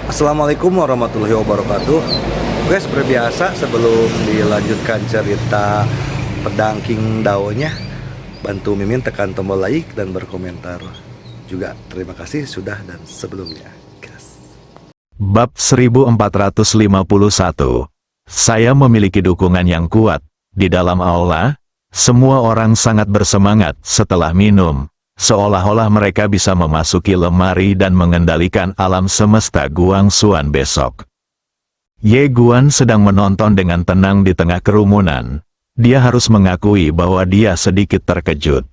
Assalamualaikum warahmatullahi wabarakatuh. Oke, seperti biasa sebelum dilanjutkan cerita pedang King Dao-nya, bantu Mimin tekan tombol like dan berkomentar. Juga terima kasih sudah dan sebelumnya. Gas. Bab 1451. Saya memiliki dukungan yang kuat. Di dalam aula, semua orang sangat bersemangat setelah minum. Seolah-olah mereka bisa memasuki lemari dan mengendalikan alam semesta Guangxuan besok. Ye Guan sedang menonton dengan tenang di tengah kerumunan. Dia harus mengakui bahwa dia sedikit terkejut.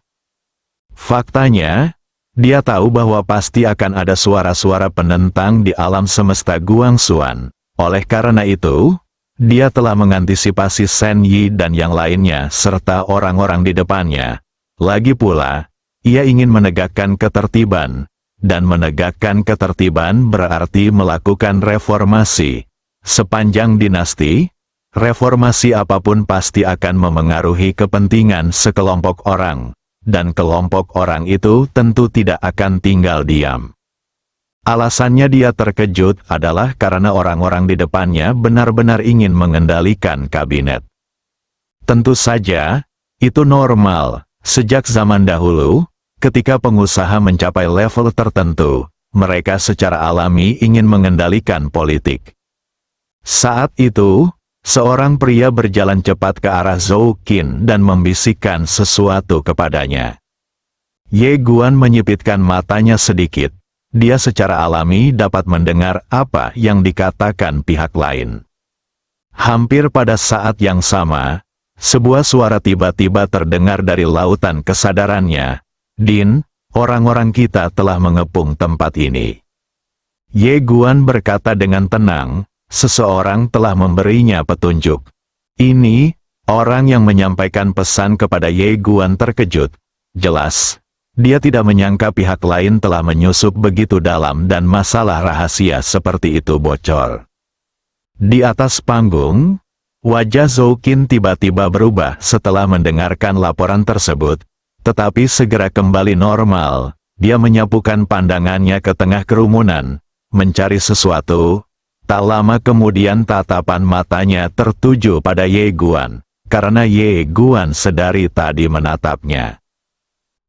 Faktanya, dia tahu bahwa pasti akan ada suara-suara penentang di alam semesta Guangxuan. Oleh karena itu, dia telah mengantisipasi Shen Yi dan yang lainnya serta orang-orang di depannya. Lagi pula, ia ingin menegakkan ketertiban, dan menegakkan ketertiban berarti melakukan reformasi. Sepanjang dinasti, reformasi apapun pasti akan memengaruhi kepentingan sekelompok orang, dan kelompok orang itu tentu tidak akan tinggal diam. Alasannya dia terkejut adalah karena orang-orang di depannya benar-benar ingin mengendalikan kabinet. Tentu saja, itu normal. Sejak zaman dahulu, ketika pengusaha mencapai level tertentu, mereka secara alami ingin mengendalikan politik. Saat itu, seorang pria berjalan cepat ke arah Zhou Qin dan membisikkan sesuatu kepadanya. Ye Guan menyipitkan matanya sedikit. Dia secara alami dapat mendengar apa yang dikatakan pihak lain. Hampir pada saat yang sama, sebuah suara tiba-tiba terdengar dari lautan kesadarannya. Din, orang-orang kita telah mengepung tempat ini. Ye Guan berkata dengan tenang, seseorang telah memberinya petunjuk. Ini, orang yang menyampaikan pesan kepada Ye Guan terkejut. Jelas, dia tidak menyangka pihak lain telah menyusup begitu dalam dan masalah rahasia seperti itu bocor. Di atas panggung, wajah Zhou Qin tiba-tiba berubah setelah mendengarkan laporan tersebut. Tetapi segera kembali normal, dia menyapukan pandangannya ke tengah kerumunan, mencari sesuatu. Tak lama kemudian tatapan matanya tertuju pada Ye Guan, karena Ye Guan sedari tadi menatapnya.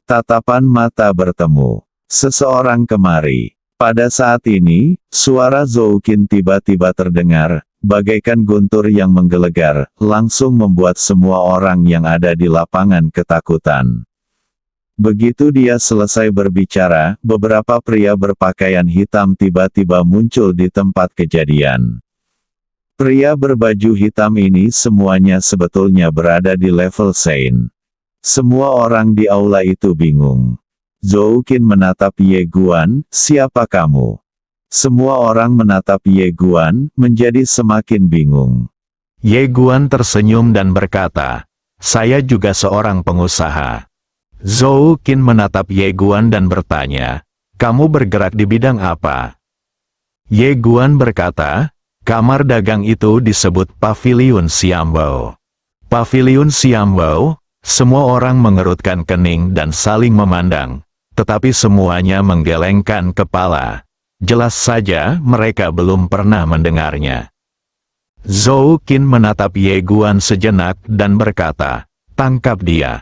Tatapan mata bertemu. Seseorang kemari. Pada saat ini, suara Zhou Qin tiba-tiba terdengar, bagaikan guntur yang menggelegar, langsung membuat semua orang yang ada di lapangan ketakutan. Begitu dia selesai berbicara, beberapa pria berpakaian hitam tiba-tiba muncul di tempat kejadian. Pria berbaju hitam ini semuanya sebetulnya berada di level Sein. Semua orang di aula itu bingung. Zhou Qin menatap Ye Guan, "Siapa kamu?" Semua orang menatap Ye Guan, menjadi semakin bingung. Ye Guan tersenyum dan berkata, "Saya juga seorang pengusaha." Zhou Qin menatap Ye Guan dan bertanya, "Kamu bergerak di bidang apa?" Ye Guan berkata, "Kamar dagang itu disebut Paviliun Xiambao." Paviliun Xiambao, semua orang mengerutkan kening dan saling memandang, tetapi semuanya menggelengkan kepala. Jelas saja mereka belum pernah mendengarnya. Zhou Qin menatap Ye Guan sejenak dan berkata, "Tangkap dia."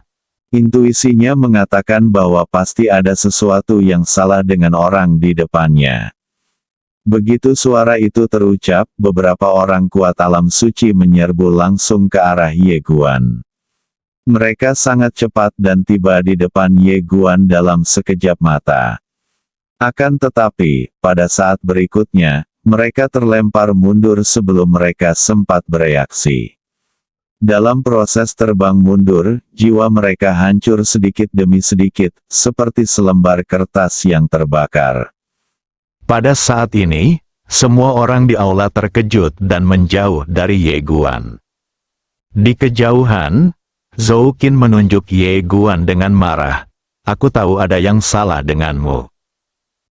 Intuisinya mengatakan bahwa pasti ada sesuatu yang salah dengan orang di depannya. Begitu suara itu terucap, beberapa orang kuat alam suci menyerbu langsung ke arah Ye Guan. Mereka sangat cepat dan tiba di depan Ye Guan dalam sekejap mata. Akan tetapi, pada saat berikutnya, mereka terlempar mundur sebelum mereka sempat bereaksi. Dalam proses terbang mundur, jiwa mereka hancur sedikit demi sedikit, seperti selembar kertas yang terbakar. Pada saat ini, semua orang di aula terkejut dan menjauh dari Ye Guan. Di kejauhan, Zhou Qin menunjuk Ye Guan dengan marah. "Aku tahu ada yang salah denganmu."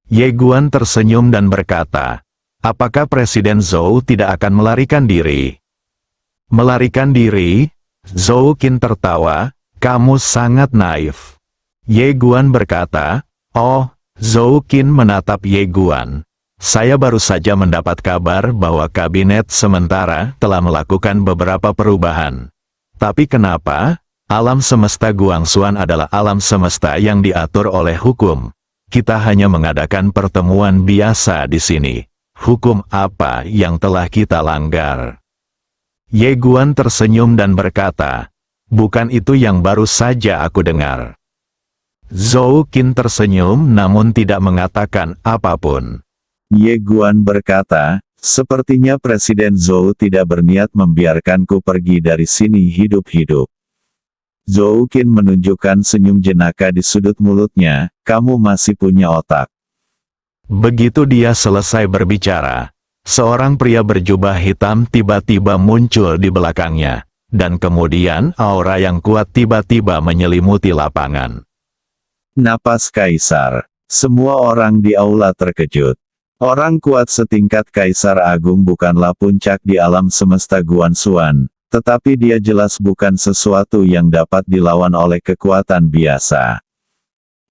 Ye Guan tersenyum dan berkata, "Apakah Presiden Zhou tidak akan melarikan diri?" "Melarikan diri?" Zhou Qin tertawa, "Kamu sangat naif." Ye Guan berkata, "Oh." Zhou Qin menatap Ye Guan. Saya baru saja mendapat kabar bahwa kabinet sementara telah melakukan beberapa perubahan. Tapi kenapa? Alam semesta Guangxuan adalah alam semesta yang diatur oleh hukum. Kita hanya mengadakan pertemuan biasa di sini. Hukum apa yang telah kita langgar? Ye Guan tersenyum dan berkata, bukan itu yang baru saja aku dengar. Zhou Qin tersenyum namun tidak mengatakan apapun. Ye Guan berkata, sepertinya Presiden Zhou tidak berniat membiarkanku pergi dari sini hidup-hidup. Zhou Qin menunjukkan senyum jenaka di sudut mulutnya, kamu masih punya otak. Begitu dia selesai berbicara, seorang pria berjubah hitam tiba-tiba muncul di belakangnya, dan kemudian aura yang kuat tiba-tiba menyelimuti lapangan. Napas Kaisar. Semua orang di aula terkejut. Orang kuat setingkat Kaisar Agung bukanlah puncak di alam semesta Guangxuan, tetapi dia jelas bukan sesuatu yang dapat dilawan oleh kekuatan biasa.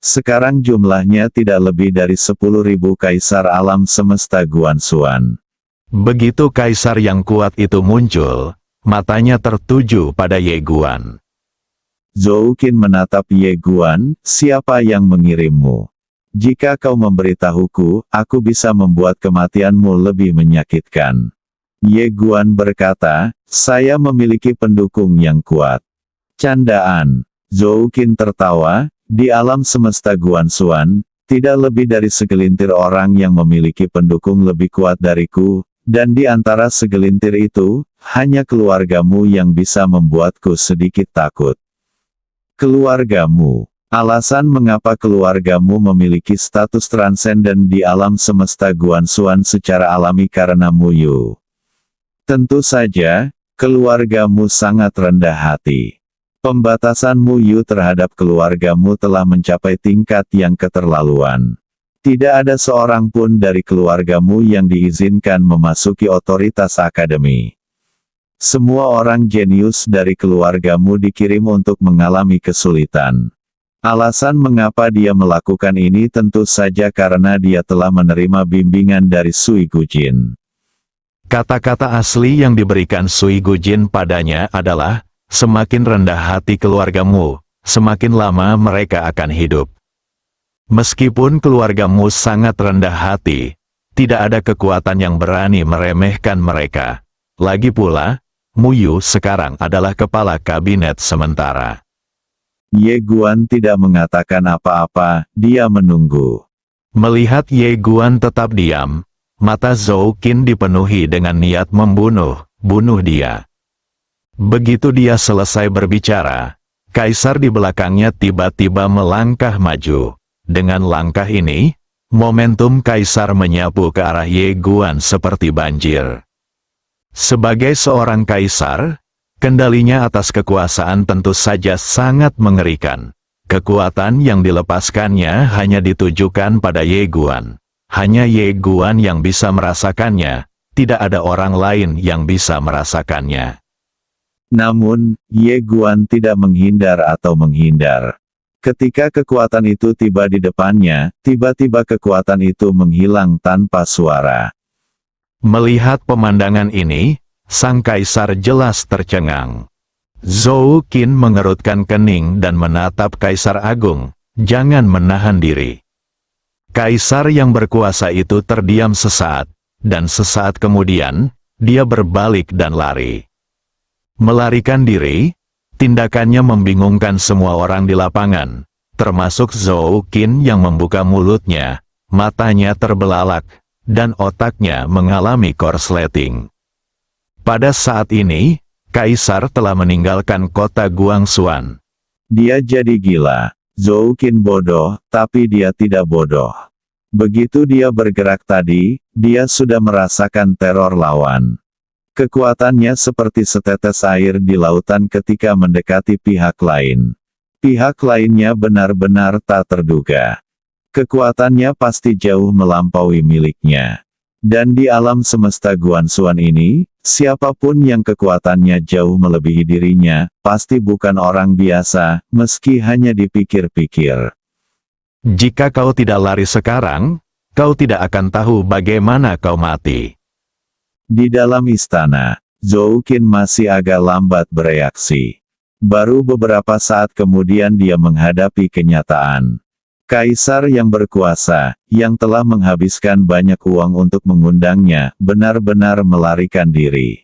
Sekarang jumlahnya tidak lebih dari 10.000 Kaisar alam semesta Guangxuan. Begitu Kaisar yang kuat itu muncul, matanya tertuju pada Ye Guan. Zhou Qin menatap Ye Guan, siapa yang mengirimmu? Jika kau memberitahuku, aku bisa membuat kematianmu lebih menyakitkan. Ye Guan berkata, saya memiliki pendukung yang kuat. Candaan. Zhou Qin tertawa, di alam semesta Guangxuan, tidak lebih dari segelintir orang yang memiliki pendukung lebih kuat dariku, dan di antara segelintir itu, hanya keluargamu yang bisa membuatku sedikit takut. Keluargamu. Alasan mengapa keluargamu memiliki status transenden di alam semesta Guangxuan secara alami karena Muyu. Tentu saja, keluargamu sangat rendah hati. Pembatasan Muyu terhadap keluargamu telah mencapai tingkat yang keterlaluan. Tidak ada seorang pun dari keluargamu yang diizinkan memasuki otoritas akademi. Semua orang jenius dari keluargamu dikirim untuk mengalami kesulitan. Alasan mengapa dia melakukan ini tentu saja karena dia telah menerima bimbingan dari Sui Gujin. Kata-kata asli yang diberikan Sui Gujin padanya adalah, semakin rendah hati keluargamu, semakin lama mereka akan hidup. Meskipun keluargamu sangat rendah hati, tidak ada kekuatan yang berani meremehkan mereka. Lagi pula, Muyu sekarang adalah kepala kabinet sementara. Ye Guan tidak mengatakan apa-apa, dia menunggu. Melihat Ye Guan tetap diam, mata Zhou Qin dipenuhi dengan niat bunuh dia. Begitu dia selesai berbicara, Kaisar di belakangnya tiba-tiba melangkah maju. Dengan langkah ini, momentum Kaisar menyapu ke arah Ye Guan seperti banjir. Sebagai seorang Kaisar, kendalinya atas kekuasaan tentu saja sangat mengerikan. Kekuatan yang dilepaskannya hanya ditujukan pada Ye Guan. Hanya Ye Guan yang bisa merasakannya, tidak ada orang lain yang bisa merasakannya. Namun, Ye Guan tidak menghindar atau menghindar. Ketika kekuatan itu tiba di depannya, tiba-tiba kekuatan itu menghilang tanpa suara. Melihat pemandangan ini, sang Kaisar jelas tercengang. Zhou Qin mengerutkan kening dan menatap Kaisar Agung, jangan menahan diri. Kaisar yang berkuasa itu terdiam sesaat, dan sesaat kemudian, dia berbalik dan lari. Melarikan diri, tindakannya membingungkan semua orang di lapangan, termasuk Zhou Qin yang membuka mulutnya, matanya terbelalak, dan otaknya mengalami korsleting. Pada saat ini, Kaisar telah meninggalkan kota Guangxuan. Dia jadi gila. Zhou Qin bodoh, tapi dia tidak bodoh. Begitu dia bergerak tadi, dia sudah merasakan teror lawan. Kekuatannya seperti setetes air di lautan ketika mendekati pihak lain. Pihak lainnya benar-benar tak terduga. Kekuatannya pasti jauh melampaui miliknya. Dan di alam semesta Guangxuan ini, siapapun yang kekuatannya jauh melebihi dirinya, pasti bukan orang biasa, meski hanya dipikir-pikir. Jika kau tidak lari sekarang, kau tidak akan tahu bagaimana kau mati. Di dalam istana, Zhou Qin masih agak lambat bereaksi. Baru beberapa saat kemudian dia menghadapi kenyataan. Kaisar yang berkuasa, yang telah menghabiskan banyak uang untuk mengundangnya, benar-benar melarikan diri.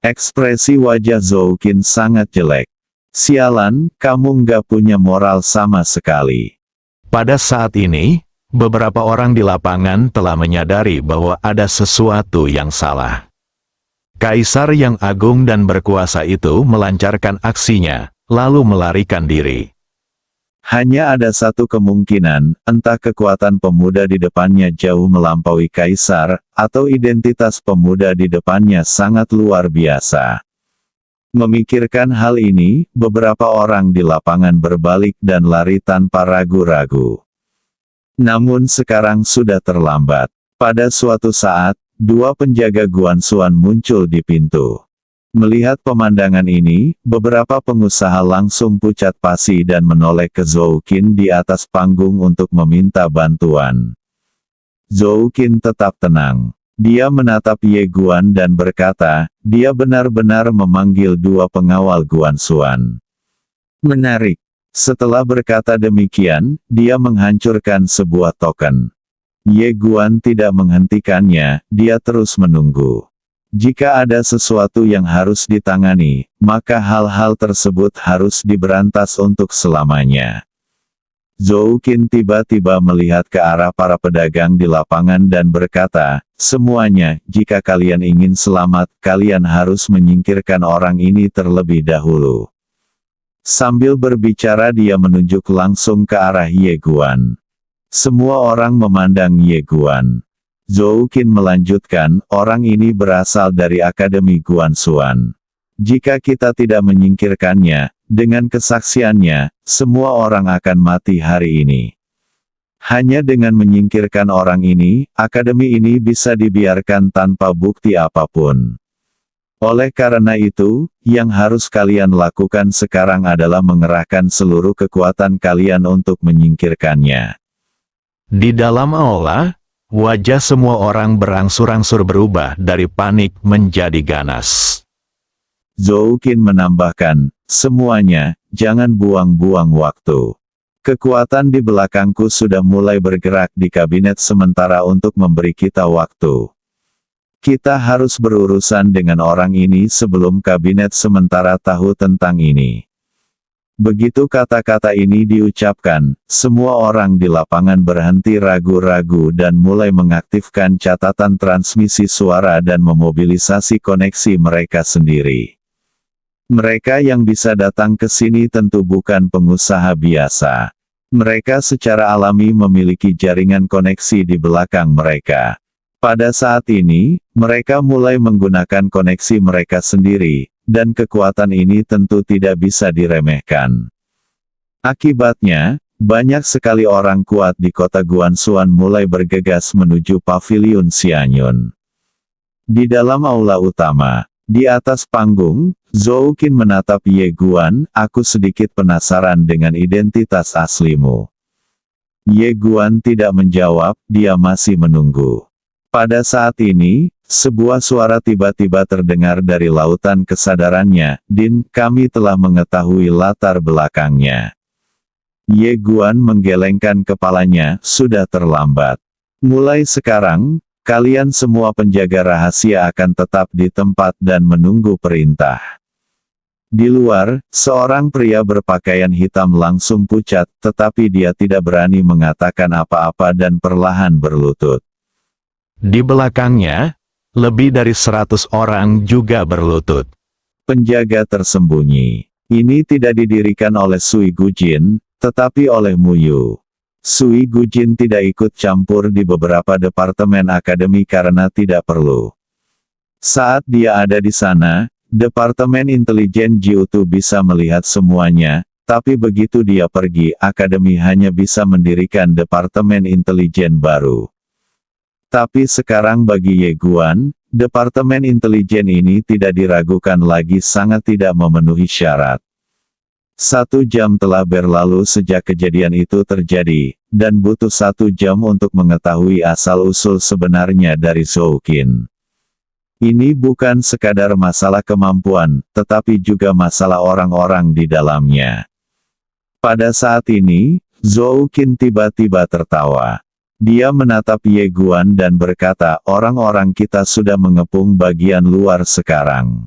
Ekspresi wajah Zhou Qin sangat jelek. Sialan, kamu nggak punya moral sama sekali. Pada saat ini, beberapa orang di lapangan telah menyadari bahwa ada sesuatu yang salah. Kaisar yang agung dan berkuasa itu melancarkan aksinya, lalu melarikan diri. Hanya ada satu kemungkinan, entah kekuatan pemuda di depannya jauh melampaui kaisar, atau identitas pemuda di depannya sangat luar biasa. Memikirkan hal ini, beberapa orang di lapangan berbalik dan lari tanpa ragu-ragu. Namun sekarang sudah terlambat. Pada suatu saat, dua penjaga Guansuan muncul di pintu. Melihat pemandangan ini, beberapa pengusaha langsung pucat pasi dan menoleh ke Zhou Qin di atas panggung untuk meminta bantuan. Zhou Qin tetap tenang. Dia menatap Ye Guan dan berkata, dia benar-benar memanggil dua pengawal Guansuan. Menarik. Setelah berkata demikian, dia menghancurkan sebuah token. Ye Guan tidak menghentikannya, dia terus menunggu. Jika ada sesuatu yang harus ditangani, maka hal-hal tersebut harus diberantas untuk selamanya. Zhou Qin tiba-tiba melihat ke arah para pedagang di lapangan dan berkata, semuanya, jika kalian ingin selamat, kalian harus menyingkirkan orang ini terlebih dahulu. Sambil berbicara dia menunjuk langsung ke arah Ye Guan. Semua orang memandang Ye Guan. Zhou Qin melanjutkan, orang ini berasal dari Akademi Guansuan. Jika kita tidak menyingkirkannya, dengan kesaksiannya, semua orang akan mati hari ini. Hanya dengan menyingkirkan orang ini, akademi ini bisa dibiarkan tanpa bukti apapun. Oleh karena itu, yang harus kalian lakukan sekarang adalah mengerahkan seluruh kekuatan kalian untuk menyingkirkannya. Di dalam aula, wajah semua orang berangsur-angsur berubah dari panik menjadi ganas. Zhou Qin menambahkan, semuanya, jangan buang-buang waktu. Kekuatan di belakangku sudah mulai bergerak di kabinet sementara untuk memberi kita waktu. Kita harus berurusan dengan orang ini sebelum kabinet sementara tahu tentang ini. Begitu kata-kata ini diucapkan, semua orang di lapangan berhenti ragu-ragu dan mulai mengaktifkan catatan transmisi suara dan memobilisasi koneksi mereka sendiri. Mereka yang bisa datang ke sini tentu bukan pengusaha biasa. Mereka secara alami memiliki jaringan koneksi di belakang mereka. Pada saat ini, mereka mulai menggunakan koneksi mereka sendiri, dan kekuatan ini tentu tidak bisa diremehkan. Akibatnya, banyak sekali orang kuat di kota Guansuan mulai bergegas menuju paviliun Xianyun. Di dalam aula utama, di atas panggung, Zhou Qin menatap Ye Guan, aku sedikit penasaran dengan identitas aslimu. Ye Guan tidak menjawab, dia masih menunggu. Pada saat ini, sebuah suara tiba-tiba terdengar dari lautan kesadarannya, Din, kami telah mengetahui latar belakangnya. Ye Guan menggelengkan kepalanya, sudah terlambat. Mulai sekarang, kalian semua penjaga rahasia akan tetap di tempat dan menunggu perintah. Di luar, seorang pria berpakaian hitam langsung pucat, tetapi dia tidak berani mengatakan apa-apa dan perlahan berlutut. Di belakangnya, lebih dari 100 orang juga berlutut. Penjaga tersembunyi. Ini tidak didirikan oleh Sui Gujin, tetapi oleh Mu Yu. Sui Gujin tidak ikut campur di beberapa departemen akademi karena tidak perlu. Saat dia ada di sana, Departemen Intelijen Jiutu bisa melihat semuanya, tapi begitu dia pergi, akademi hanya bisa mendirikan departemen intelijen baru. Tapi sekarang bagi Ye Guan, departemen intelijen ini tidak diragukan lagi sangat tidak memenuhi syarat. 1 jam telah berlalu sejak kejadian itu terjadi, dan butuh 1 jam untuk mengetahui asal-usul sebenarnya dari Zoukin. Ini bukan sekadar masalah kemampuan, tetapi juga masalah orang-orang di dalamnya. Pada saat ini, Zoukin tiba-tiba tertawa. Dia menatap Ye Guan dan berkata, orang-orang kita sudah mengepung bagian luar sekarang.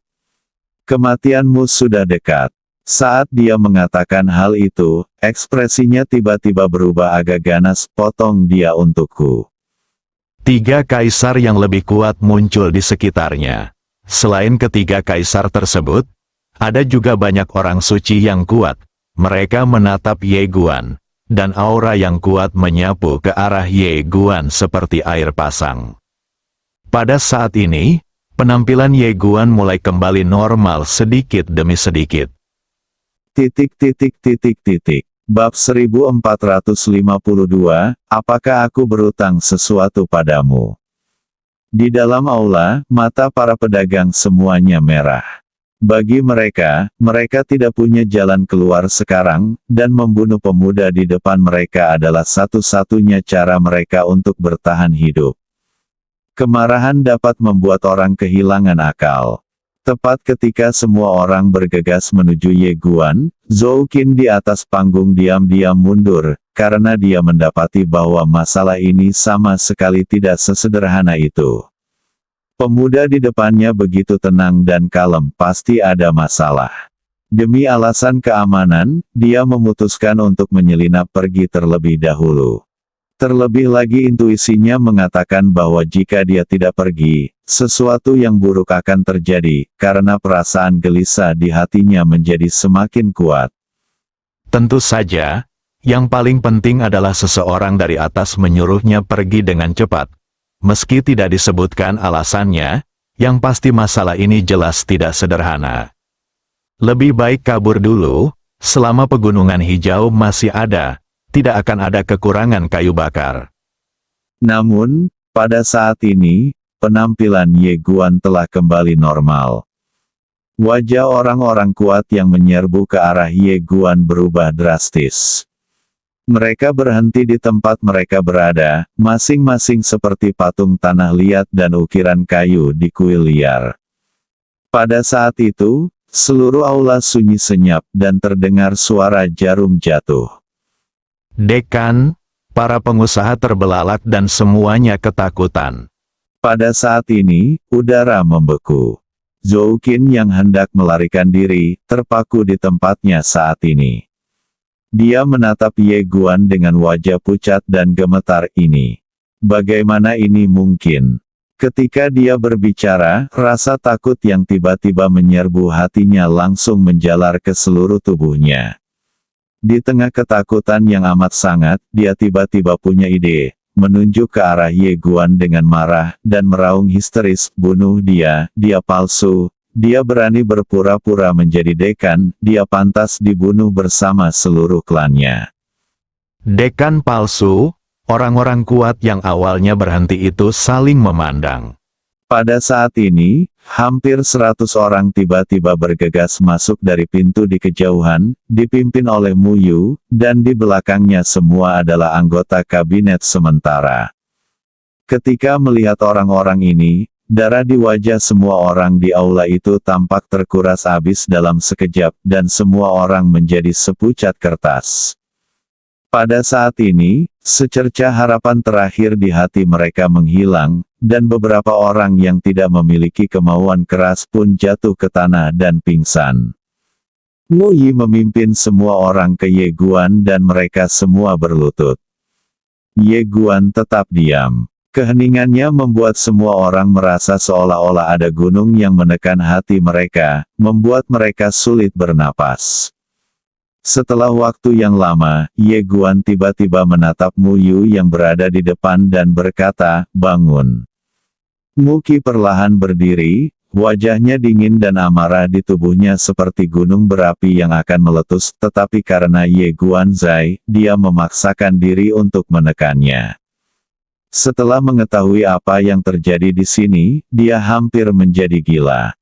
Kematianmu sudah dekat. Saat dia mengatakan hal itu, ekspresinya tiba-tiba berubah agak ganas, potong dia untukku. 3 kaisar yang lebih kuat muncul di sekitarnya. Selain ketiga kaisar tersebut, ada juga banyak orang suci yang kuat. Mereka menatap Ye Guan, dan aura yang kuat menyapu ke arah Ye Guan seperti air pasang. Pada saat ini, penampilan Ye Guan mulai kembali normal sedikit demi sedikit. Bab 1452, apakah aku berutang sesuatu padamu? Di dalam aula, mata para pedagang semuanya merah. Bagi mereka, mereka tidak punya jalan keluar sekarang, dan membunuh pemuda di depan mereka adalah satu-satunya cara mereka untuk bertahan hidup. Kemarahan dapat membuat orang kehilangan akal. Tepat ketika semua orang bergegas menuju Ye Guan, Zoukin di atas panggung diam-diam mundur, karena dia mendapati bahwa masalah ini sama sekali tidak sesederhana itu. Pemuda di depannya begitu tenang dan kalem, pasti ada masalah. Demi alasan keamanan, dia memutuskan untuk menyelinap pergi terlebih dahulu. Terlebih lagi intuisinya mengatakan bahwa jika dia tidak pergi, sesuatu yang buruk akan terjadi, karena perasaan gelisah di hatinya menjadi semakin kuat. Tentu saja, yang paling penting adalah seseorang dari atas menyuruhnya pergi dengan cepat. Meski tidak disebutkan alasannya, yang pasti masalah ini jelas tidak sederhana. Lebih baik kabur dulu, selama pegunungan hijau masih ada. Tidak akan ada kekurangan kayu bakar. Namun, pada saat ini, penampilan Ye Guan telah kembali normal. Wajah orang-orang kuat yang menyerbu ke arah Ye Guan berubah drastis. Mereka berhenti di tempat mereka berada, masing-masing seperti patung tanah liat dan ukiran kayu di kuil liar. Pada saat itu, seluruh aula sunyi senyap dan terdengar suara jarum jatuh. Dekan, para pengusaha terbelalak dan semuanya ketakutan. Pada saat ini, udara membeku. Zoukin yang hendak melarikan diri, terpaku di tempatnya saat ini. Dia menatap Ye Guan dengan wajah pucat dan gemetar ini. Bagaimana ini mungkin? Ketika dia berbicara, rasa takut yang tiba-tiba menyerbu hatinya langsung menjalar ke seluruh tubuhnya. Di tengah ketakutan yang amat sangat, dia tiba-tiba punya ide, menunjuk ke arah Ye Guan dengan marah, dan meraung histeris, bunuh dia palsu, dia berani berpura-pura menjadi dekan, dia pantas dibunuh bersama seluruh klannya. Dekan palsu, orang-orang kuat yang awalnya berhenti itu saling memandang. Pada saat ini, hampir 100 orang tiba-tiba bergegas masuk dari pintu di kejauhan, dipimpin oleh Mu Yu, dan di belakangnya semua adalah anggota kabinet sementara. Ketika melihat orang-orang ini, darah di wajah semua orang di aula itu tampak terkuras habis dalam sekejap, dan semua orang menjadi sepucat kertas. Pada saat ini, secerca harapan terakhir di hati mereka menghilang, dan beberapa orang yang tidak memiliki kemauan keras pun jatuh ke tanah dan pingsan. Mu Yi memimpin semua orang ke Ye Guan dan mereka semua berlutut. Ye Guan tetap diam. Keheningannya membuat semua orang merasa seolah-olah ada gunung yang menekan hati mereka, membuat mereka sulit bernapas. Setelah waktu yang lama, Ye Guan tiba-tiba menatap Mu Yu yang berada di depan dan berkata, "Bangun." Mu Qi perlahan berdiri, wajahnya dingin dan amarah di tubuhnya seperti gunung berapi yang akan meletus, tetapi karena Ye Guan Zai, dia memaksakan diri untuk menekannya. Setelah mengetahui apa yang terjadi di sini, dia hampir menjadi gila.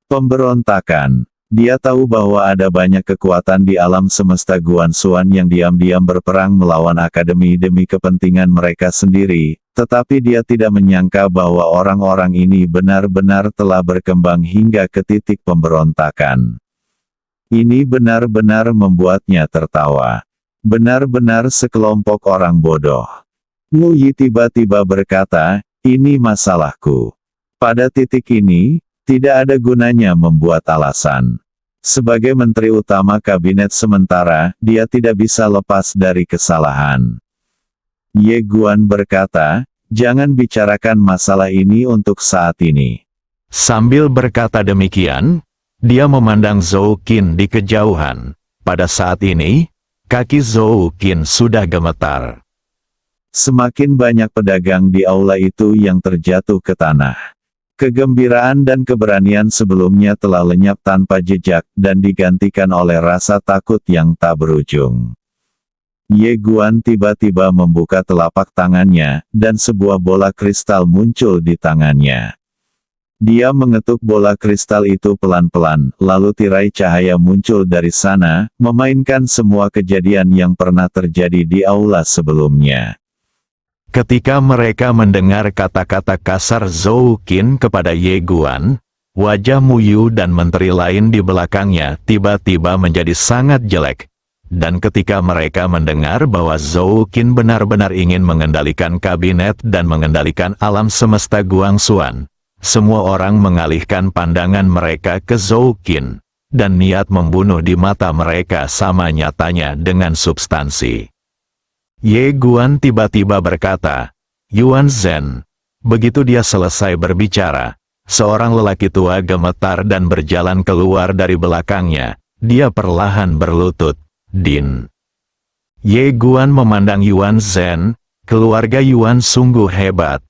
Pemberontakan. Dia tahu bahwa ada banyak kekuatan di alam semesta Guanxuan yang diam-diam berperang melawan akademi demi kepentingan mereka sendiri, tetapi dia tidak menyangka bahwa orang-orang ini benar-benar telah berkembang hingga ke titik pemberontakan. Ini benar-benar membuatnya tertawa. Benar-benar sekelompok orang bodoh. Mu Yi tiba-tiba berkata, ini masalahku. Pada titik ini, tidak ada gunanya membuat alasan. Sebagai Menteri Utama Kabinet sementara, dia tidak bisa lepas dari kesalahan. Ye Guan berkata, jangan bicarakan masalah ini untuk saat ini. Sambil berkata demikian, dia memandang Zhou Qin di kejauhan. Pada saat ini, kaki Zhou Qin sudah gemetar. Semakin banyak pedagang di aula itu yang terjatuh ke tanah. Kegembiraan dan keberanian sebelumnya telah lenyap tanpa jejak, dan digantikan oleh rasa takut yang tak berujung. Ye Guan tiba-tiba membuka telapak tangannya, dan sebuah bola kristal muncul di tangannya. Dia mengetuk bola kristal itu pelan-pelan, lalu tirai cahaya muncul dari sana, memainkan semua kejadian yang pernah terjadi di aula sebelumnya. Ketika mereka mendengar kata-kata kasar Zhou Qin kepada Ye Guan, wajah Mu Yu dan menteri lain di belakangnya tiba-tiba menjadi sangat jelek. Dan ketika mereka mendengar bahwa Zhou Qin benar-benar ingin mengendalikan kabinet dan mengendalikan alam semesta Guangxuan, semua orang mengalihkan pandangan mereka ke Zhou Qin, dan niat membunuh di mata mereka sama nyatanya dengan substansi. Ye Guan tiba-tiba berkata, Yuan Zhen. Begitu dia selesai berbicara, seorang lelaki tua gemetar dan berjalan keluar dari belakangnya. Dia perlahan berlutut, Din. Ye Guan memandang Yuan Zhen, keluarga Yuan sungguh hebat.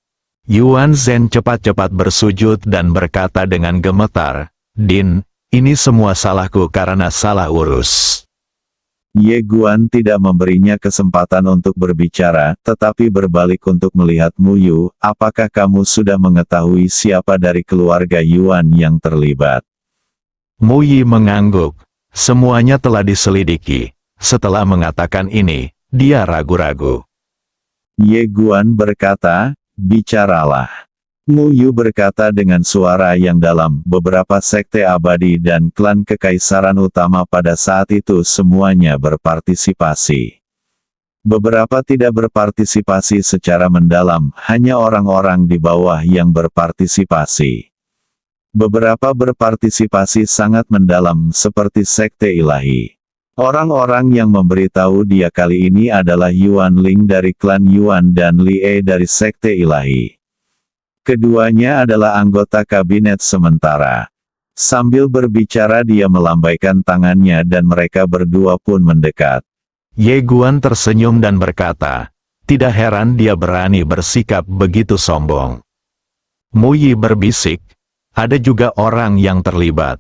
Yuan Zhen cepat-cepat bersujud dan berkata dengan gemetar, Din, ini semua salahku karena salah urus. Ye Guan tidak memberinya kesempatan untuk berbicara, tetapi berbalik untuk melihat Mu Yu, apakah kamu sudah mengetahui siapa dari keluarga Yuan yang terlibat? Mu Yi mengangguk, semuanya telah diselidiki. Setelah mengatakan ini, dia ragu-ragu. Ye Guan berkata, bicaralah. Mu Yu berkata dengan suara yang dalam, beberapa sekte abadi dan klan kekaisaran utama pada saat itu semuanya berpartisipasi. Beberapa tidak berpartisipasi secara mendalam, hanya orang-orang di bawah yang berpartisipasi. Beberapa berpartisipasi sangat mendalam seperti sekte ilahi. Orang-orang yang memberitahu dia kali ini adalah Yuan Ling dari klan Yuan dan Li E dari sekte ilahi. Keduanya adalah anggota kabinet sementara. Sambil berbicara dia melambaikan tangannya dan mereka berdua pun mendekat. Ye Guan tersenyum dan berkata, tidak heran dia berani bersikap begitu sombong. Mu Yi berbisik, ada juga orang yang terlibat.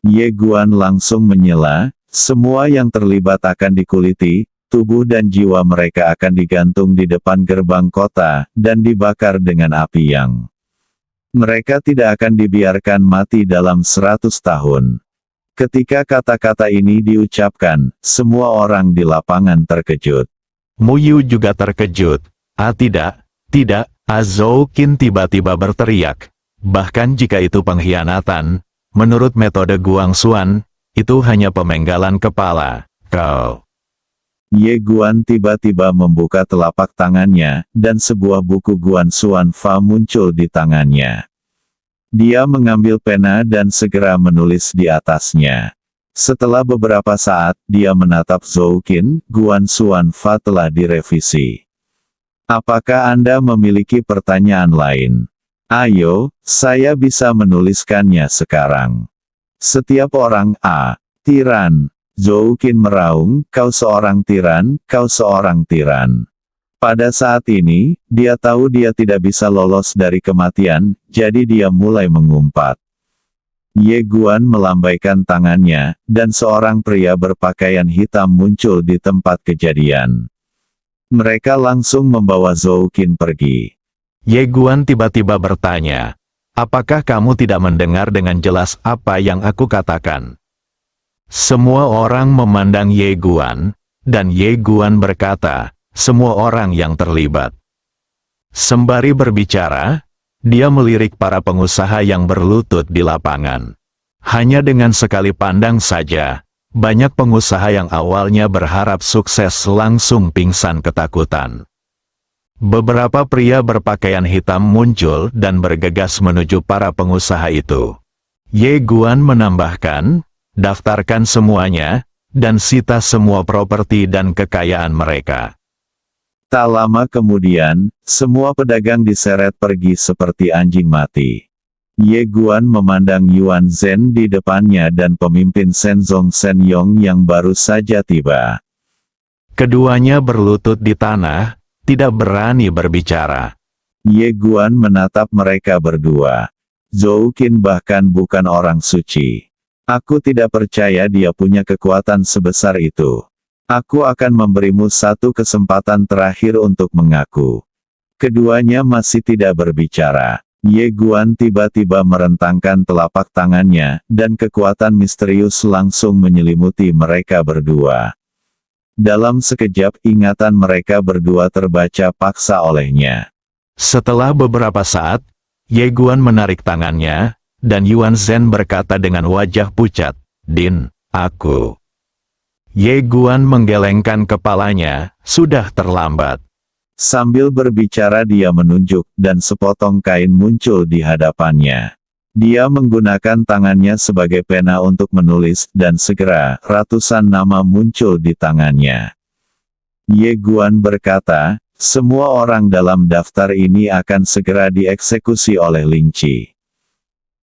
Ye Guan langsung menyela, semua yang terlibat akan dikuliti. Tubuh dan jiwa mereka akan digantung di depan gerbang kota, dan dibakar dengan api yang. Mereka tidak akan dibiarkan mati dalam 100 tahun. Ketika kata-kata ini diucapkan, semua orang di lapangan terkejut. Mu Yu juga terkejut. Tidak. Zhou Qin tiba-tiba berteriak. Bahkan jika itu pengkhianatan, menurut metode Guangxuan, itu hanya pemenggalan kepala. Kau. Ye Guan tiba-tiba membuka telapak tangannya, dan sebuah buku Guanxuan Fa muncul di tangannya. Dia mengambil pena dan segera menulis di atasnya. Setelah beberapa saat, dia menatap Zhou Qin, Guanxuan Fa telah direvisi. Apakah Anda memiliki pertanyaan lain? Ayo, saya bisa menuliskannya sekarang. Setiap orang tiran. Zhou Qin meraung, kau seorang tiran, kau seorang tiran. Pada saat ini, dia tahu dia tidak bisa lolos dari kematian, jadi dia mulai mengumpat. Ye Guan melambaikan tangannya, dan seorang pria berpakaian hitam muncul di tempat kejadian. Mereka langsung membawa Zhou Qin pergi. Ye Guan tiba-tiba bertanya, apakah kamu tidak mendengar dengan jelas apa yang aku katakan? Semua orang memandang Ye Guan, dan Ye Guan berkata, semua orang yang terlibat. Sembari berbicara, dia melirik para pengusaha yang berlutut di lapangan. Hanya dengan sekali pandang saja, banyak pengusaha yang awalnya berharap sukses langsung pingsan ketakutan. Beberapa pria berpakaian hitam muncul dan bergegas menuju para pengusaha itu. Ye Guan menambahkan, daftarkan semuanya, dan sita semua properti dan kekayaan mereka. Tak lama kemudian, semua pedagang diseret pergi seperti anjing mati. Ye Guan memandang Yuan Zhen di depannya dan pemimpin Shenzong Shenyong yang baru saja tiba. Keduanya berlutut di tanah, tidak berani berbicara. Ye Guan menatap mereka berdua. Zhou Qin bahkan bukan orang suci. Aku tidak percaya dia punya kekuatan sebesar itu. Aku akan memberimu satu kesempatan terakhir untuk mengaku. Keduanya masih tidak berbicara. Ye Guan tiba-tiba merentangkan telapak tangannya, dan kekuatan misterius langsung menyelimuti mereka berdua. Dalam sekejap ingatan mereka berdua terbaca paksa olehnya. Setelah beberapa saat, Ye Guan menarik tangannya, dan Yuan Zhen berkata dengan wajah pucat, "Din, aku." Ye Guan menggelengkan kepalanya, sudah terlambat. Sambil berbicara dia menunjuk, dan sepotong kain muncul di hadapannya. Dia menggunakan tangannya sebagai pena untuk menulis, dan segera, ratusan nama muncul di tangannya. Ye Guan berkata, semua orang dalam daftar ini akan segera dieksekusi oleh Ling Qi.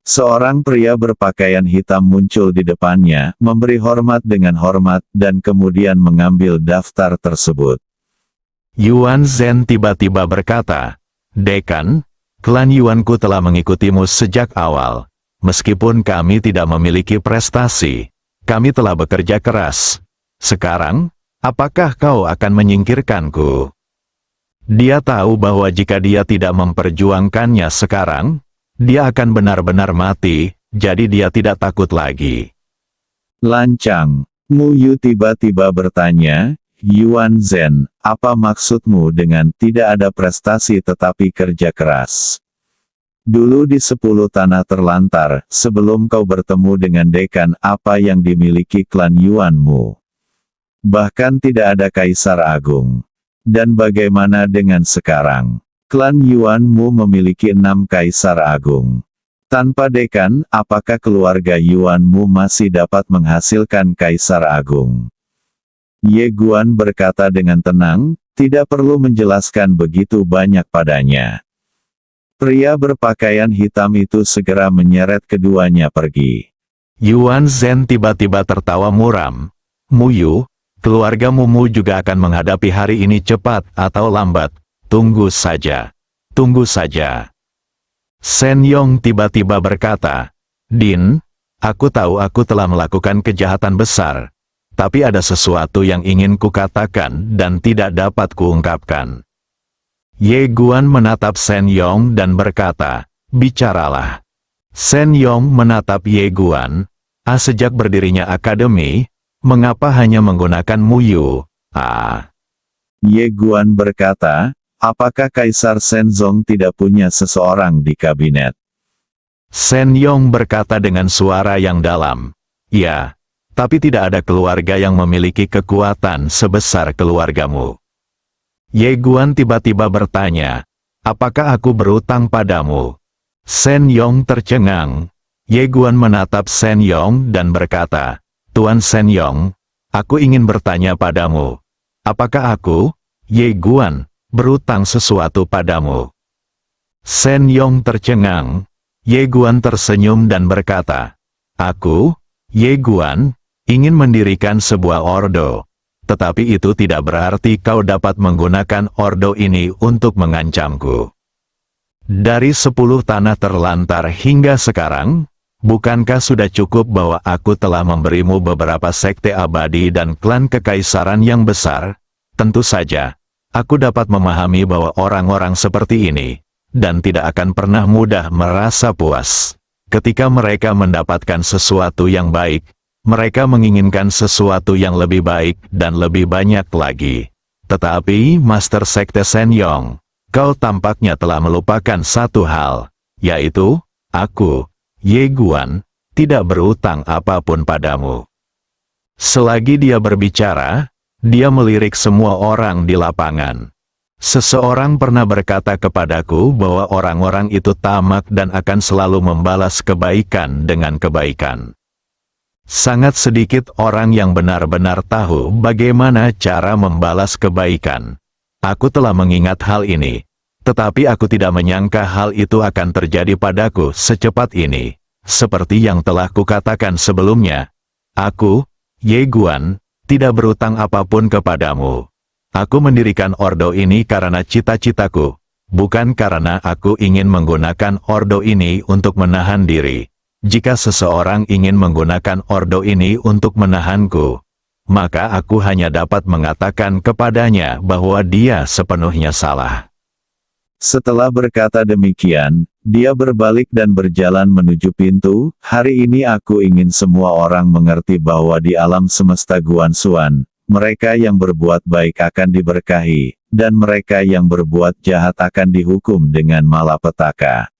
Seorang pria berpakaian hitam muncul di depannya, memberi hormat dengan hormat, dan kemudian mengambil daftar tersebut. Yuan Zhen tiba-tiba berkata, "Dekan, klan Yuanku telah mengikutimu sejak awal. Meskipun kami tidak memiliki prestasi, kami telah bekerja keras. Sekarang, apakah kau akan menyingkirkanku?" Dia tahu bahwa jika dia tidak memperjuangkannya sekarang, dia akan benar-benar mati, jadi dia tidak takut lagi. Lancang. Mu Yu tiba-tiba bertanya, Yuan Zhen, apa maksudmu dengan tidak ada prestasi tetapi kerja keras? Dulu di 10 tanah terlantar, sebelum kau bertemu dengan dekan, apa yang dimiliki klan Yuanmu? Bahkan tidak ada kaisar agung. Dan bagaimana dengan sekarang? Klan Yuanmu memiliki 6 kaisar agung. Tanpa dekan, apakah keluarga Yuanmu masih dapat menghasilkan kaisar agung? Ye Guan berkata dengan tenang, tidak perlu menjelaskan begitu banyak padanya. Pria berpakaian hitam itu segera menyeret keduanya pergi. Yuan Zhen tiba-tiba tertawa muram. "Mu Yu, keluarga Mu juga akan menghadapi hari ini cepat atau lambat. Tunggu saja. Tunggu saja." Shenyong tiba-tiba berkata, "Din, aku tahu aku telah melakukan kejahatan besar. Tapi ada sesuatu yang ingin kukatakan dan tidak dapat kuungkapkan." Ye Guan menatap Shenyong dan berkata, "Bicaralah." Shenyong menatap Ye Guan. Sejak berdirinya akademi, mengapa hanya menggunakan Mu Yu? Ye Guan berkata, apakah Kaisar Shenzong tidak punya seseorang di kabinet? Shenyong berkata dengan suara yang dalam, "Ya, tapi tidak ada keluarga yang memiliki kekuatan sebesar keluargamu." Ye Guan tiba-tiba bertanya, "Apakah aku berutang padamu?" Shenyong tercengang. Ye Guan menatap Shenyong dan berkata, "Tuan Shenyong, aku ingin bertanya padamu. Apakah aku, Ye Guan, berutang sesuatu padamu?" Shenyong tercengang. Ye Guan tersenyum dan berkata, "Aku, Ye Guan, ingin mendirikan sebuah ordo. Tetapi itu tidak berarti kau dapat menggunakan ordo ini untuk mengancamku. Dari 10 tanah terlantar hingga sekarang, bukankah sudah cukup bahwa aku telah memberimu beberapa sekte abadi dan klan kekaisaran yang besar? Tentu saja, aku dapat memahami bahwa orang-orang seperti ini, dan tidak akan pernah mudah merasa puas. Ketika mereka mendapatkan sesuatu yang baik, Mereka menginginkan sesuatu yang lebih baik dan lebih banyak lagi. Tetapi, Master Sekte Sen Yong, kau tampaknya telah melupakan satu hal, yaitu, aku, Ye Guan, tidak berutang apapun padamu. Selagi dia berbicara, dia melirik semua orang di lapangan. Seseorang pernah berkata kepadaku bahwa orang-orang itu tamak dan akan selalu membalas kebaikan dengan kebaikan. Sangat sedikit orang yang benar-benar tahu bagaimana cara membalas kebaikan. Aku telah mengingat hal ini, tetapi aku tidak menyangka hal itu akan terjadi padaku secepat ini. Seperti yang telah kukatakan sebelumnya, aku, Ye Guan, tidak berutang apapun kepadamu. Aku mendirikan ordo ini karena cita-citaku, bukan karena aku ingin menggunakan ordo ini untuk menahan diri. Jika seseorang ingin menggunakan ordo ini untuk menahanku, maka aku hanya dapat mengatakan kepadanya bahwa dia sepenuhnya salah. Setelah berkata demikian, dia berbalik dan berjalan menuju pintu. Hari ini aku ingin semua orang mengerti bahwa di alam semesta Guanxuan, mereka yang berbuat baik akan diberkahi, dan mereka yang berbuat jahat akan dihukum dengan malapetaka.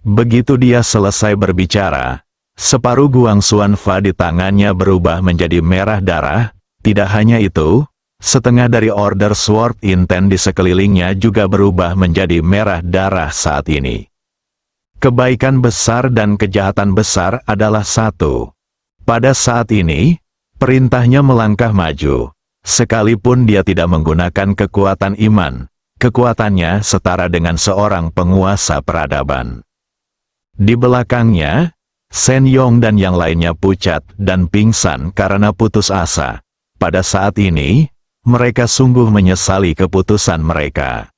Begitu dia selesai berbicara, separuh Guangxuan Fa di tangannya berubah menjadi merah darah. Tidak hanya itu, setengah dari Order Sword Intent di sekelilingnya juga berubah menjadi merah darah saat ini. Kebaikan besar dan kejahatan besar adalah satu. Pada saat ini, perintahnya melangkah maju. Sekalipun dia tidak menggunakan kekuatan iman, kekuatannya setara dengan seorang penguasa peradaban. Di belakangnya, Sen Yong dan yang lainnya pucat dan pingsan karena putus asa. Pada saat ini, mereka sungguh menyesali keputusan mereka.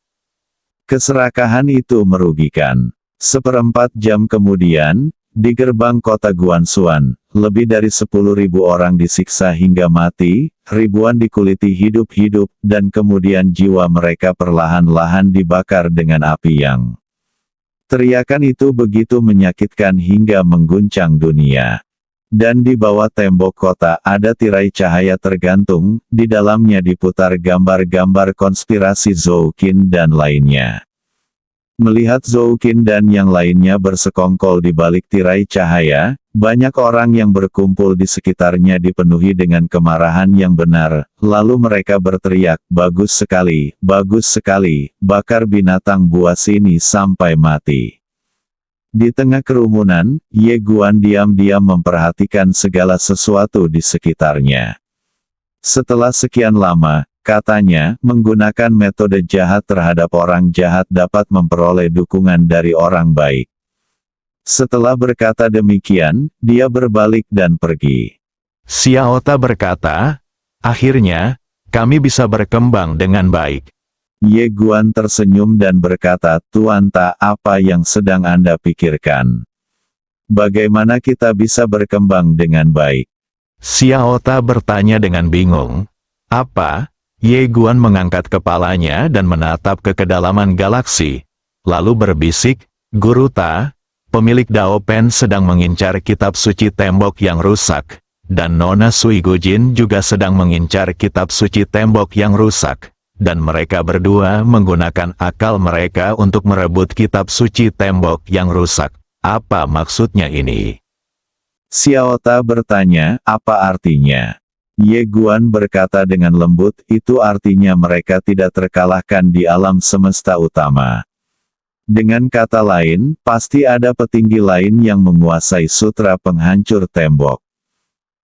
Keserakahan itu merugikan. Seperempat jam kemudian, di gerbang kota Guanxuan, lebih dari 10.000 orang disiksa hingga mati, ribuan dikuliti hidup-hidup, dan kemudian jiwa mereka perlahan-lahan dibakar dengan api yang... Teriakan itu begitu menyakitkan hingga mengguncang dunia. Dan di bawah tembok kota ada tirai cahaya tergantung, di dalamnya diputar gambar-gambar konspirasi Zhou Qin dan lainnya. Melihat Zhou Qin dan yang lainnya bersekongkol di balik tirai cahaya, banyak orang yang berkumpul di sekitarnya dipenuhi dengan kemarahan yang benar, lalu mereka berteriak, bagus sekali, bakar binatang buas ini sampai mati. Di tengah kerumunan, Ye Guan diam-diam memperhatikan segala sesuatu di sekitarnya. Setelah sekian lama, katanya, menggunakan metode jahat terhadap orang jahat dapat memperoleh dukungan dari orang baik. Setelah berkata demikian, dia berbalik dan pergi. Xiaota berkata, akhirnya, kami bisa berkembang dengan baik. Ye Guan tersenyum dan berkata, Tuan Ta, apa yang sedang Anda pikirkan? Bagaimana kita bisa berkembang dengan baik? Xiaota bertanya dengan bingung. Apa? Ye Guan mengangkat kepalanya dan menatap ke kedalaman galaksi, lalu berbisik, Guru Ta, pemilik Dao Pen sedang mengincar kitab suci tembok yang rusak, dan Nona Sui Gujin juga sedang mengincar kitab suci tembok yang rusak, dan mereka berdua menggunakan akal mereka untuk merebut kitab suci tembok yang rusak. Apa maksudnya ini? Xiaota bertanya, apa artinya? Ye Guan berkata dengan lembut, itu artinya mereka tidak terkalahkan di alam semesta utama. Dengan kata lain, pasti ada petinggi lain yang menguasai sutra penghancur tembok.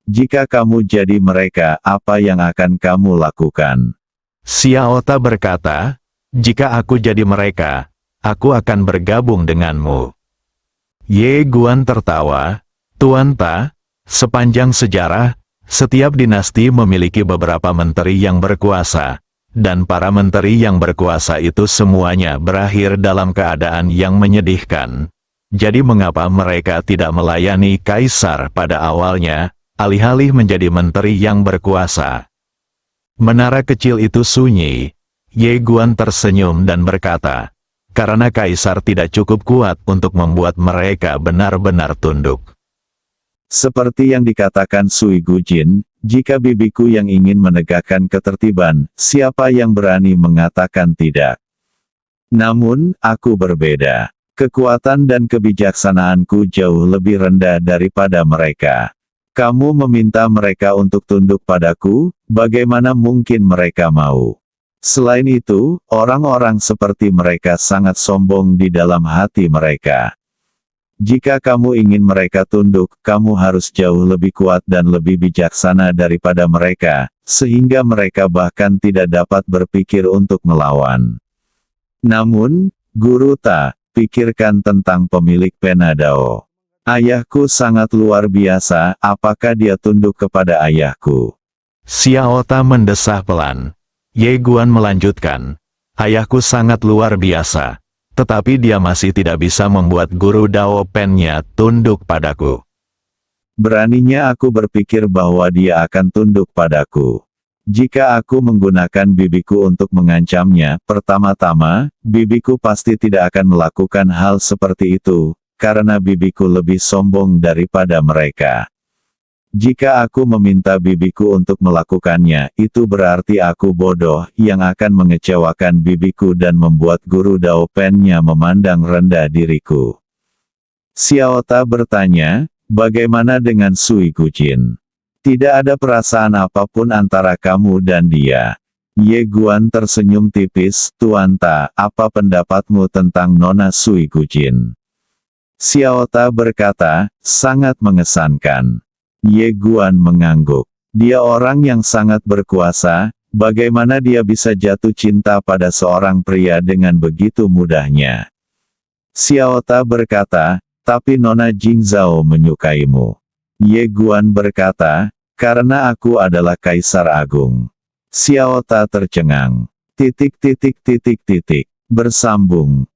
Jika kamu jadi mereka, apa yang akan kamu lakukan? Xiaota berkata, jika aku jadi mereka, aku akan bergabung denganmu. Ye Guan tertawa, Tuan Ta, sepanjang sejarah, setiap dinasti memiliki beberapa menteri yang berkuasa. Dan para menteri yang berkuasa itu semuanya berakhir dalam keadaan yang menyedihkan. Jadi mengapa mereka tidak melayani kaisar pada awalnya, alih-alih menjadi menteri yang berkuasa? Menara kecil itu sunyi. Ye Guan tersenyum dan berkata, karena kaisar tidak cukup kuat untuk membuat mereka benar-benar tunduk. Seperti yang dikatakan Sui Gujin, jika bibiku yang ingin menegakkan ketertiban, siapa yang berani mengatakan tidak? Namun, aku berbeda. Kekuatan dan kebijaksanaanku jauh lebih rendah daripada mereka. Kamu meminta mereka untuk tunduk padaku, bagaimana mungkin mereka mau? Selain itu, orang-orang seperti mereka sangat sombong di dalam hati mereka. Jika kamu ingin mereka tunduk, kamu harus jauh lebih kuat dan lebih bijaksana daripada mereka, sehingga mereka bahkan tidak dapat berpikir untuk melawan. Namun, Guru Ta, pikirkan tentang pemilik Penadao. Ayahku sangat luar biasa, apakah dia tunduk kepada ayahku? Xiao Ta mendesah pelan. Ye Guan melanjutkan, ayahku sangat luar biasa. Tetapi dia masih tidak bisa membuat guru Dao Pen-nya tunduk padaku. Beraninya aku berpikir bahwa dia akan tunduk padaku. Jika aku menggunakan bibiku untuk mengancamnya, pertama-tama, bibiku pasti tidak akan melakukan hal seperti itu, karena bibiku lebih sombong daripada mereka. Jika aku meminta bibiku untuk melakukannya, itu berarti aku bodoh, yang akan mengecewakan bibiku dan membuat guru Dao Pen-nya memandang rendah diriku. Xiao Ta bertanya, bagaimana dengan Sui Gujin? Tidak ada perasaan apapun antara kamu dan dia. Ye Guan tersenyum tipis, Tuan Ta, apa pendapatmu tentang Nona Sui Gujin? Xiao Ta berkata, sangat mengesankan. Ye Guan mengangguk. Dia orang yang sangat berkuasa, bagaimana dia bisa jatuh cinta pada seorang pria dengan begitu mudahnya? Xiao Ta berkata, tapi Nona Jingzhao menyukaimu. Ye Guan berkata, karena aku adalah Kaisar Agung. Xiao Ta tercengang. Bersambung.